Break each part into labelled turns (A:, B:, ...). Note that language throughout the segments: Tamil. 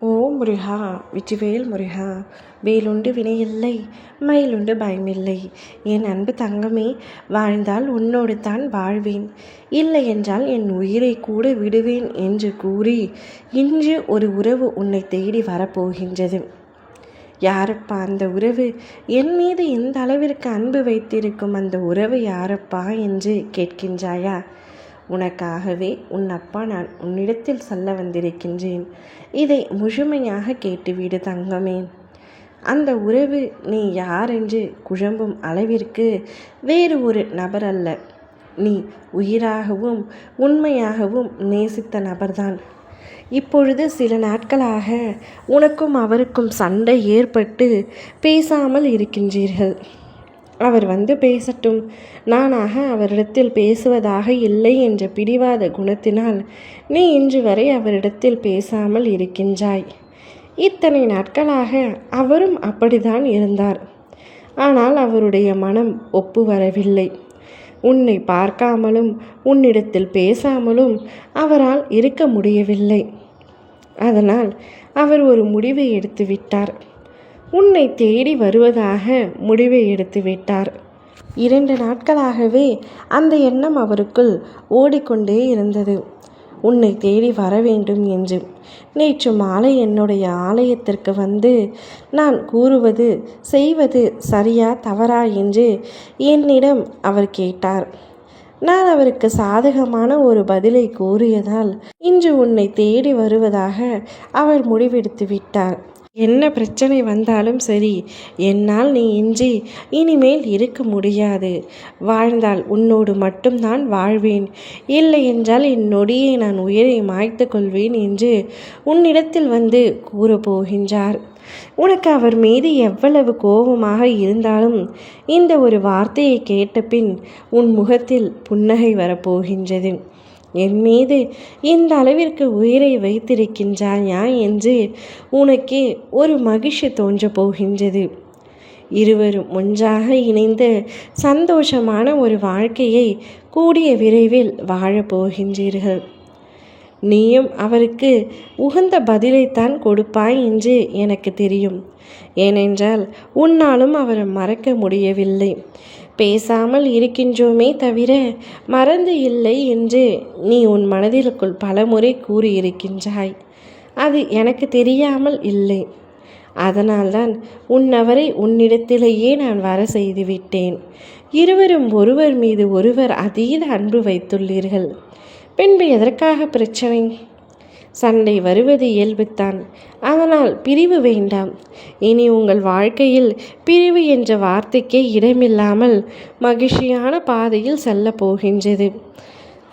A: ஓம் முருகா வெற்றிவேல் முருகா. வேலுண்டு வினையில்லை, மயிலுண்டு பயமில்லை. என் அன்பு தங்கமே, வாழ்ந்தால் உன்னோடு தான் வாழ்வேன், இல்லை என்றால் என் உயிரை கூட விடுவேன் என்று கூறி இன்று ஒரு உறவு உன்னை தேடி வரப்போகின்றது. யாரப்பா அந்த உறவு? என் மீது எந்த அளவிற்கு அன்பு வைத்திருக்கும் அந்த உறவு யாரப்பா என்று கேட்கின்றாயா? உனக்காகவே உன் அப்பா நான் உன்னிடத்தில் சொல்ல வந்திருக்கின்றேன். இதை முழுமையாக கேட்டுவிடு தங்கமே. அந்த உறவு நீ யார் என்று குழம்பும் அளவிற்கு வேறு ஒரு நபர் அல்ல. நீ உயிராகவும் உண்மையாகவும் நேசித்த நபர்தான். இப்பொழுது சில நாட்களாக உனக்கும் அவருக்கும் சண்டை ஏற்பட்டு பேசாமல் இருக்கின்றீர்கள். அவர் வந்து பேசட்டும், நானாக அவரிடத்தில் பேசுவதாக இல்லை என்ற பிடிவாத குணத்தினால் நீ இன்று வரை அவரிடத்தில் பேசாமல் இருக்கின்றாய். இத்தனை நாட்களாக அவரும் அப்படித்தான் இருந்தார். ஆனால் அவருடைய மனம் ஒப்பு வரவில்லை. உன்னை பார்க்காமலும் உன்னிடத்தில் பேசாமலும் அவரால் இருக்க முடியவில்லை. அதனால் அவர் ஒரு முடிவை எடுத்துவிட்டார். உன்னை தேடி வருவதாக முடிவை எடுத்துவிட்டார். 2 நாட்களாகவே அந்த எண்ணம் அவருக்குள் ஓடிக்கொண்டே இருந்தது, உன்னை தேடி வர வேண்டும் என்று. நேற்று மாலை என்னுடைய ஆலயத்திற்கு வந்து நான் கூறுவது செய்வது சரியா தவறா என்று என்னிடம் அவர் கேட்டார். நான் அவருக்கு சாதகமான ஒரு பதிலை கூறியதால் இன்று உன்னை தேடி வருவதாக அவர் முடிவெடுத்து விட்டார். என்ன பிரச்சனை வந்தாலும் சரி, என்னால் நீ இன்றி இனிமேல் இருக்க முடியாது. வாழ்ந்தால் உன்னோடு மட்டும்தான் வாழ்வேன், இல்லை என்றால் என் நொடியை நான் உயிரை மாய்த்து கொள்வேன் என்று உன்னிடத்தில் வந்து கூறப்போகின்றார். உனக்கு அவர் மீது எவ்வளவு கோபமாக இருந்தாலும் இந்த ஒரு வார்த்தையை கேட்ட பின் உன் முகத்தில் புன்னகை வரப்போகின்றது. என் மீது இந்த அளவிற்கு உயிரை வைத்திருக்கின்றாயா என்று உனக்கே ஒரு மகிழ்ச்சி தோன்றப் போகின்றது. இருவரும் ஒன்றாக இணைந்து சந்தோஷமான ஒரு வாழ்க்கையை கூடிய விரைவில் வாழப்போகின்றீர்கள். நீயும் அவருக்கு உகந்த பதிலைத்தான் கொடுப்பாய் என்று எனக்கு தெரியும். ஏனென்றால் உன்னாலும் அவரை மறக்க முடியவில்லை. பேசாமல் இருக்கின்றோமே தவிர மறந்து இல்லை என்று நீ உன் மனதிற்குள் பலமுறை கூறியிருக்கின்றாய். அது எனக்கு தெரியாமல் இல்லை. அதனால்தான் உன்னவரை உன்னிடத்திலேயே நான் வர செய்துவிட்டேன். இருவரும் ஒருவர் மீது ஒருவர் அதீத அன்பு வைத்துள்ளீர்கள். பின்பு எதற்காக பிரச்சனை? சண்டை வருவது இயல்புத்தான். அதனால் பிரிவு வேண்டாம். இனி உங்கள் வாழ்க்கையில் பிரிவு என்ற வார்த்தைக்கே இடமில்லாமல் மகிழ்ச்சியான பாதையில் செல்ல போகின்றது.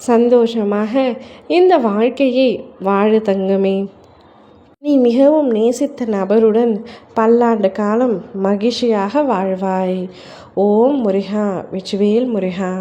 A: சந்தோஷமாக இந்த வாழ்க்கையை வாழ தங்கமே. நீ மிகவும் நேசித்த நபருடன் பல்லாண்டு காலம் மகிழ்ச்சியாக வாழ்வாய். ஓம் முருகா வெற்றிவேல் முருகா.